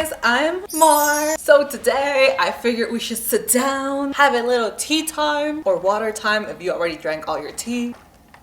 guys, I'm Mar. So today I figured we should sit down, have a little tea time or water time if you already drank all your tea.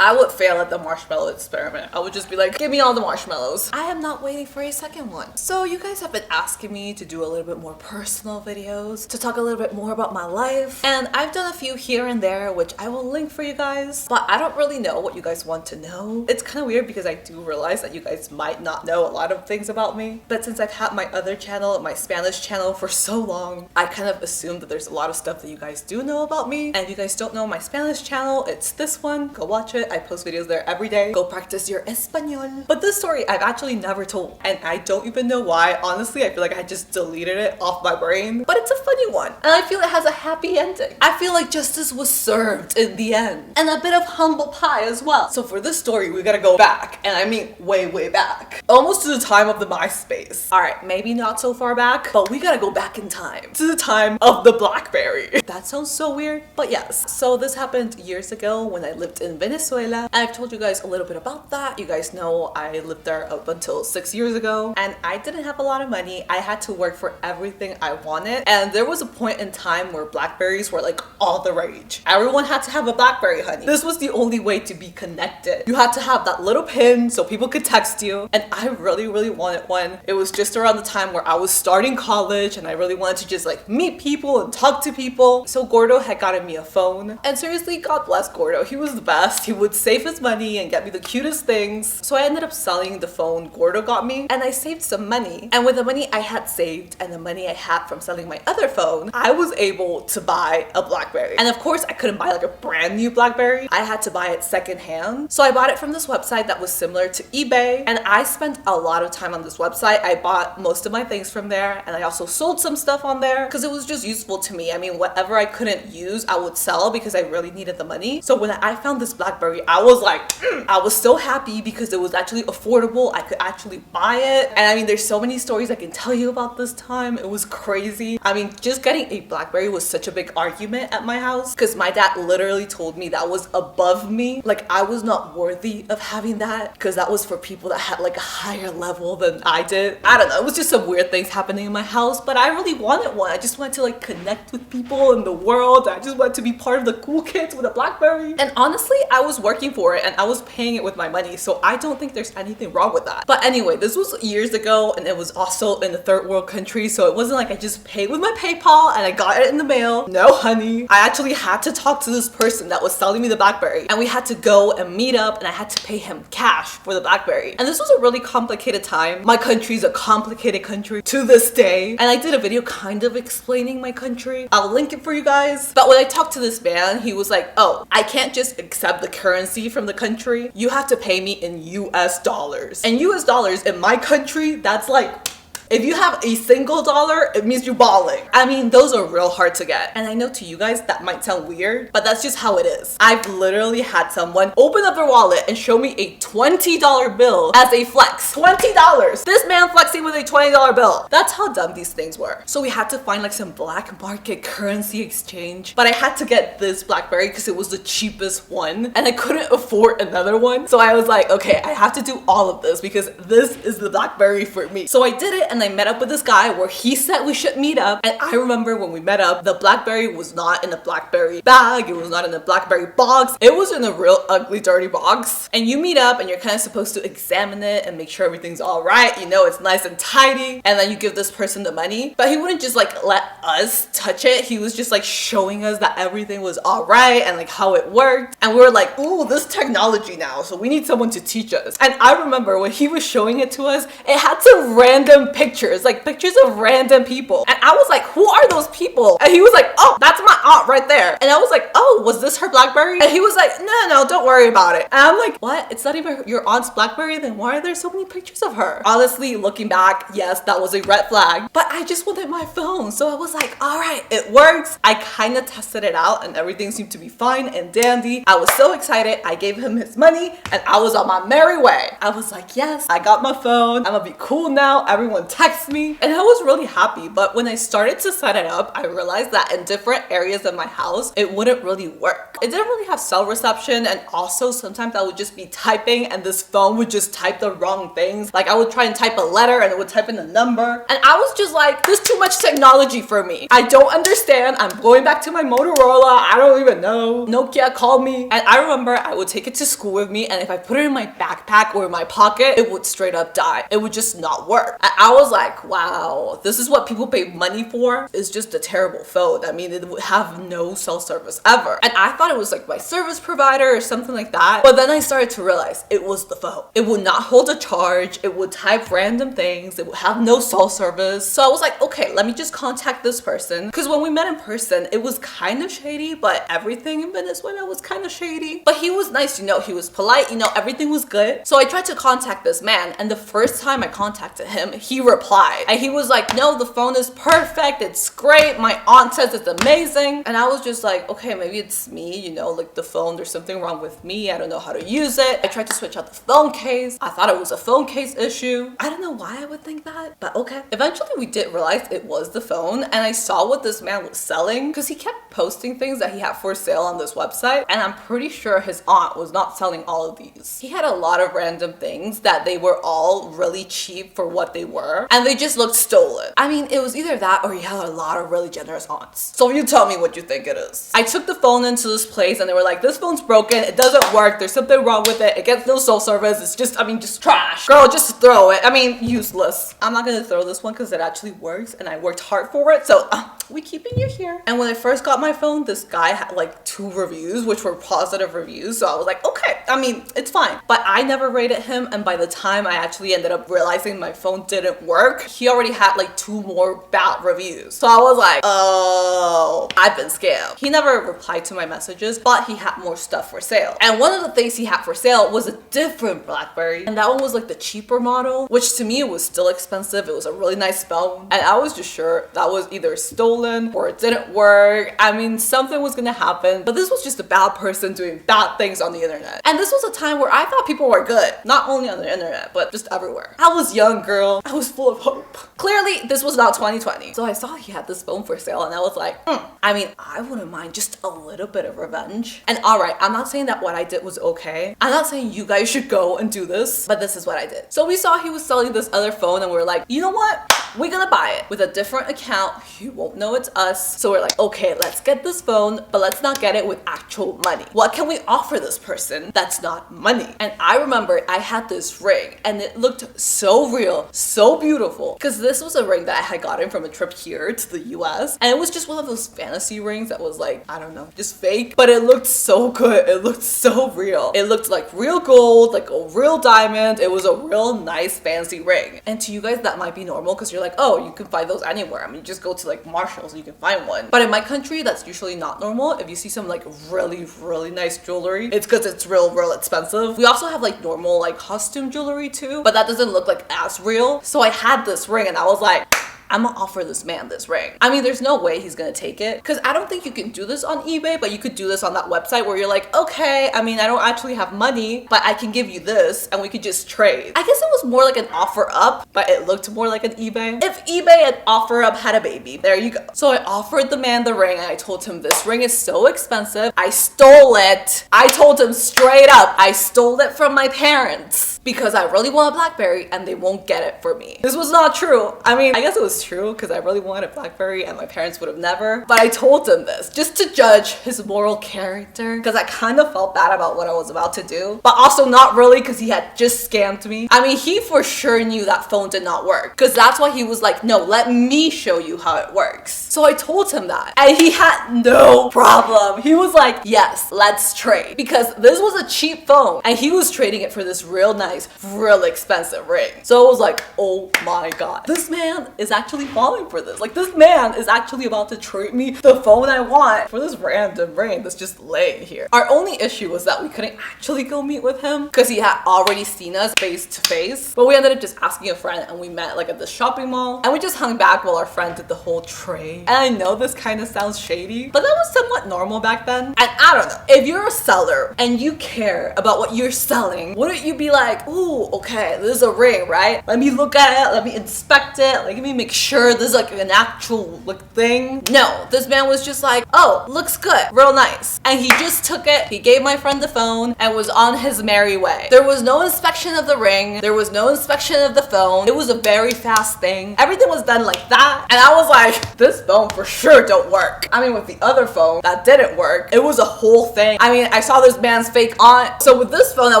I would fail at the marshmallow experiment. I would just be like, give me all the marshmallows. I am not waiting for a second one. So you guys have been asking me to do a little bit more personal videos, to talk a little bit more about my life. And I've done a few here and there, which I will link for you guys. But I don't really know what you guys want to know. It's kind of weird because I do realize that you guys might not know a lot of things about me. But since I've had my other channel, my Spanish channel for so long, I kind of assumed that there's a lot of stuff that you guys do know about me. And if you guys don't know my Spanish channel, it's this one. Go watch it. I post videos there every day. Go practice your Espanol. But this story I've actually never told, and I don't even know why. Honestly, I feel like I just deleted it off my brain. But it's a funny one, and I feel it has a happy ending. I feel like justice was served in the end, and a bit of humble pie as well. So for this story, we gotta go back, and I mean way back, almost to the time of the MySpace. All right, maybe not so far back, but we gotta go back in time to the time of the BlackBerry. That sounds so weird, but yes. So this happened years ago when I lived in Venezuela. I've told you guys a little bit about that. You guys know I lived there up until 6 years ago, and I didn't have a lot of money. I had to work for everything I wanted, and there was a point in time where Blackberries were like all the rage. Everyone had to have a Blackberry, honey. This was the only way to be connected. You had to have that little pin so people could text you, and I really wanted one. It was just around the time where I was starting college, and I really wanted to just like meet people and talk to people. So Gordo had gotten me a phone, and seriously, God bless Gordo. He was the best. He would save his money and get me the cutest things. So I ended up selling the phone Gordo got me, and I saved some money. And with the money I had saved and the money I had from selling my other phone, I was able to buy a Blackberry. And of course, I couldn't buy like a brand new Blackberry. I had to buy it secondhand. So I bought it from this website that was similar to eBay, and I spent a lot of time on this website. I bought most of my things from there, and I also sold some stuff on there because it was just useful to me. I mean, whatever I couldn't use, I would sell because I really needed the money. So when I found this Blackberry, I was like, I was so happy because it was actually affordable. I could actually buy it. And I mean, there's so many stories I can tell you about this time. It was crazy. I mean, just getting a Blackberry was such a big argument at my house because my dad literally told me that was above me. Like, I was not worthy of having that because that was for people that had like a higher level than I did. I don't know. It was just some weird things happening in my house, but I really wanted one. I just wanted to like connect with people in the world. I just wanted to be part of the cool kids with a Blackberry. And honestly, I was working for it and I was paying it with my money, so I don't think there's anything wrong with that. But anyway, this was years ago, and it was also in a third world country, so it wasn't like I just paid with my PayPal and I got it in the mail. No, honey. I actually had to talk to this person that was selling me the Blackberry, and we had to go and meet up, and I had to pay him cash for the Blackberry. And this was a really complicated time. My country's a complicated country to this day, and I did a video kind of explaining my country. I'll link it for you guys. But when I talked to this man, he was like, oh, I can't just accept the currency from the country. You have to pay me in US dollars. And US dollars in my country, that's like, if you have a single dollar, it means you're balling. I mean, those are real hard to get. And I know to you guys that might sound weird, but that's just how it is. I've literally had someone open up their wallet and show me a $20 bill as a flex. $20! This man flexing with a $20 bill. That's how dumb these things were. So we had to find like some black market currency exchange, but I had to get this Blackberry because it was the cheapest one and I couldn't afford another one. So I was like, okay, I have to do all of this because this is the Blackberry for me. So I did it, and I met up with this guy where he said we should meet up. And I remember when we met up, the Blackberry was not in a Blackberry bag. It was not in a Blackberry box. It was in a real ugly, dirty box. And you meet up and you're kind of supposed to examine it and make sure everything's all right. You know, it's nice and tidy. And then you give this person the money. But he wouldn't just like let us touch it. He was just like showing us that everything was all right and like how it worked. And we were like, ooh, this technology now. So we need someone to teach us. And I remember when he was showing it to us, it had some random pictures, like pictures of random people. And I was like, who are those people? And he was like, oh, that's my aunt right there. And I was like, oh, was this her Blackberry? And he was like, no, don't worry about it. And I'm like, what? It's not even your aunt's Blackberry? Then why are there so many pictures of her? Honestly, looking back, yes, that was a red flag, but I just wanted my phone. So I was like, all right, it works. I kind of tested it out and everything seemed to be fine and dandy. I was so excited. I gave him his money and I was on my merry way. I was like, yes, I got my phone. I'm gonna be cool now. Everyone text me, and I was really happy. But when I started to set it up, I realized that in different areas of my house, it wouldn't really work. It didn't really have cell reception, and also sometimes I would just be typing and this phone would just type the wrong things. Like I would try and type a letter and it would type in a number. And I was just like, there's too much technology for me. I don't understand. I'm going back to my Motorola. I don't even know. Nokia called me. And I remember I would take it to school with me, and if I put it in my backpack or in my pocket, it would straight up die. It would just not work. And I was like, wow, this is what people pay money for? It's just a terrible phone. I mean, it would have no cell service ever. And I thought it was like my service provider or something like that. But then I started to realize it was the phone. It would not hold a charge. It would type random things. It would have no cell service. So I was like, okay, let me just contact this person. Because when we met in person, it was kind of shady, but everything in Venezuela was kind of shady. But he was nice, you know, he was polite, you know, everything was good. So I tried to contact this man, and the first time I contacted him, he replied. And he was like, no, the phone is perfect. It's great. My aunt says it's amazing. And I was just like, okay, maybe it's me, you know, like the phone, there's something wrong with me. I don't know how to use it. I tried to switch out the phone case. I thought it was a phone case issue. I don't know why I would think that, but okay. Eventually we did realize it was the phone, and I saw what this man was selling because he kept posting things that he had for sale on this website, and I'm pretty sure his aunt was not selling all of these. He had a lot of random things that they were all really cheap for what they were, and they just looked stolen. I mean, it was either that or he had a lot of really generous aunts. So you tell me what you think it is. I took the phone into this place and they were like, this phone's broken, it doesn't work, there's something wrong with it gets no cell service, it's just, I mean, just trash. Girl, just throw it. I mean, useless. I'm not gonna throw this one because it actually works and I worked hard for it, so we keeping you here. And when I first got my phone, this guy had like 2 reviews, which were positive reviews, so I was like, okay, I mean, it's fine. But I never rated him, and by the time I actually ended up realizing my phone didn't work, he already had like 2 more bad reviews. So I was like, oh, I've been scammed. He never replied to my messages, but he had more stuff for sale. And one of the things he had for sale was a different BlackBerry, and that one was like the cheaper model, which to me was still expensive. It was a really nice phone, and I was just sure that was either stolen or it didn't work. I mean, something was gonna happen, but this was just a bad person doing bad things on the internet. And this was a time where I thought people were good, not only on the internet, but just everywhere. I was young, girl. I was full of hope. Clearly, this was not 2020. So I saw he had this phone for sale, and I was like, I mean, I wouldn't mind just a little bit of revenge. And all right, I'm not saying that what I did was okay. I'm not saying you guys should go and do this, but this is what I did. So we saw he was selling this other phone, and we were like, you know what? We're gonna buy it with a different account. You won't know it's us. So we're like, okay, let's get this phone, but let's not get it with actual money. What can we offer this person that's not money? And I remember I had this ring, and it looked so real, so beautiful, because this was a ring that I had gotten from a trip here to the US, and it was just one of those fantasy rings that was like, I don't know, just fake, but it looked so good. It looked so real. It looked like real gold, like a real diamond. It was a real nice fancy ring. And to you guys, that might be normal because you're like, oh, you can find those anywhere. I mean, just go to like Marshalls and you can find one. But in my country, that's usually not normal. If you see some like really nice jewelry, it's because it's real expensive. We also have like normal like costume jewelry too, but that doesn't look like as real. So I had this ring and I was like, I'm gonna offer this man this ring. I mean, there's no way he's gonna take it because I don't think you can do this on eBay, but you could do this on that website where you're like, okay, I mean, I don't actually have money, but I can give you this and we could just trade. I guess it was more like an offer up, but it looked more like an eBay. If eBay and offer up had a baby, there you go. So I offered the man the ring and I told him this ring is so expensive. I stole it. I told him straight up, I stole it from my parents because I really want a BlackBerry and they won't get it for me. This was not true. I mean, I guess it was true because I really wanted a BlackBerry and my parents would have never, but I told him this just to judge his moral character because I kind of felt bad about what I was about to do, but also not really because he had just scammed me. I mean, he for sure knew that phone did not work because that's why he was like, no, let me show you how it works. So I told him that and he had no problem. He was like, yes, let's trade, because this was a cheap phone and he was trading it for this real nice, real expensive ring. So it was like, oh my God, this man is actually falling for this. Like, this man is actually about to trade me the phone I want for this random ring that's just laying here. Our only issue was that we couldn't actually go meet with him because he had already seen us face to face, but we ended up just asking a friend and we met like at the shopping mall and we just hung back while our friend did the whole trade. And I know this kind of sounds shady, but that was somewhat normal back then. And I don't know, if you're a seller and you care about what you're selling, wouldn't you be like, ooh, okay, this is a ring, right? Let me look at it, let me inspect it, let me make sure this is like an actual like thing. No, this man was just like, oh, looks good, real nice. And he just took it, he gave my friend the phone and was on his merry way. There was no inspection of the ring, there was no inspection of the phone. It was a very fast thing. Everything was done like that. And I was like, this phone for sure don't work. I mean, with the other phone that didn't work, it was a whole thing. I mean, I saw this man's fake aunt. So with this phone that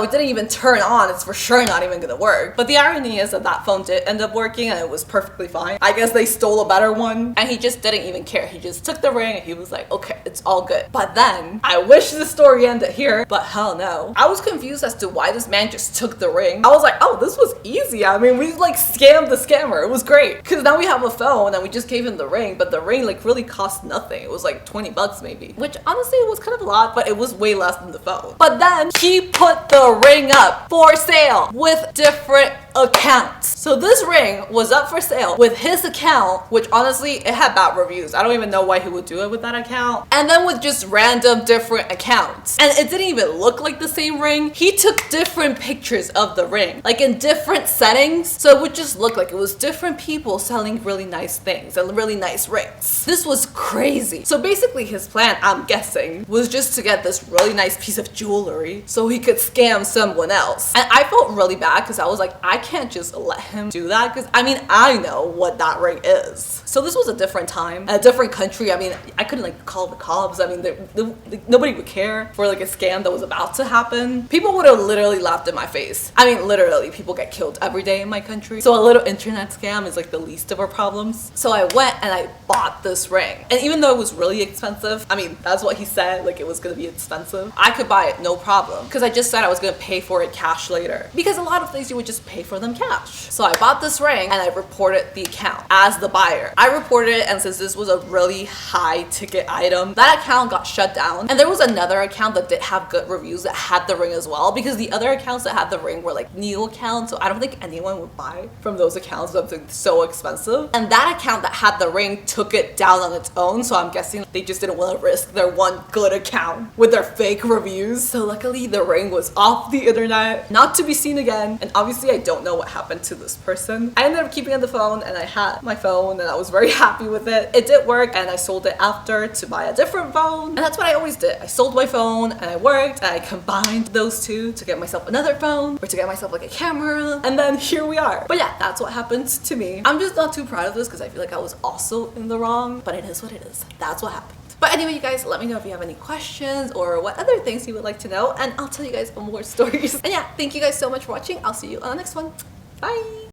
we didn't even turn on, it's for sure not even gonna work. But the irony is that that phone did end up working and it was perfectly fine. I guess they stole a better one and he just didn't even care. He just took the ring and he was like, okay, it's all good. But then I wish the story ended here, but hell no. I was confused as to why this man just took the ring. I was like, oh, this was easy. I mean, we like scammed the scammer. It was great. Cause now we have a phone and we just gave him the ring, but the ring like really cost nothing. It was like 20 bucks maybe, which honestly it was kind of a lot, but it was way less than the phone. But then he put the ring up for sale with different accounts. So this ring was up for sale with his account, which honestly it had bad reviews. I don't even know why he would do it with that account. And then with just random different accounts. And it didn't even look like the same ring. He took different pictures of the ring, like in different settings. So it would just look like it was different people selling really nice things and really nice rings. This was crazy. So basically his plan, I'm guessing, was just to get this really nice piece of jewelry so he could scam someone else. And I felt really bad because I was like, I can't just let him do that because I mean, I know what that ring is. So this was a different time, a different country. I mean, I couldn't like call the cops. I mean, nobody would care for like a scam that was about to happen. People would have literally laughed in my face. I mean, literally, people get killed every day in my country. So a little internet scam is like the least of our problems. So I went and I bought this ring. And even though it was really expensive, I mean, that's what he said, like it was gonna be expensive, I could buy it no problem because I just said I was gonna pay for it cash later. Because a lot of things you would just pay for them cash. So I bought this ring and I reported the account as the buyer. I reported it, and since this was a really high ticket item, that account got shut down. And there was another account that did have good reviews that had the ring as well, because the other accounts that had the ring were like new accounts, so I don't think anyone would buy from those accounts. Something so expensive. And that account that had the ring took it down on its own, so I'm guessing they just didn't want to risk their one good account with their fake reviews. So luckily the ring was off the internet, not to be seen again. And obviously I don't know what happened to this person. I ended up keeping the phone and I had my phone and I was very happy with it. It did work and I sold it after to buy a different phone. And that's what I always did. I sold my phone and I worked and I combined those two to get myself another phone or to get myself like a camera. And then here we are. But yeah, that's what happened to me. I'm just not too proud of this because I feel like I was also in the wrong, but it is what it is. That's what happened. But anyway, you guys, let me know if you have any questions or what other things you would like to know, and I'll tell you guys more stories. And yeah, thank you guys so much for watching. I'll see you on the next one. Bye!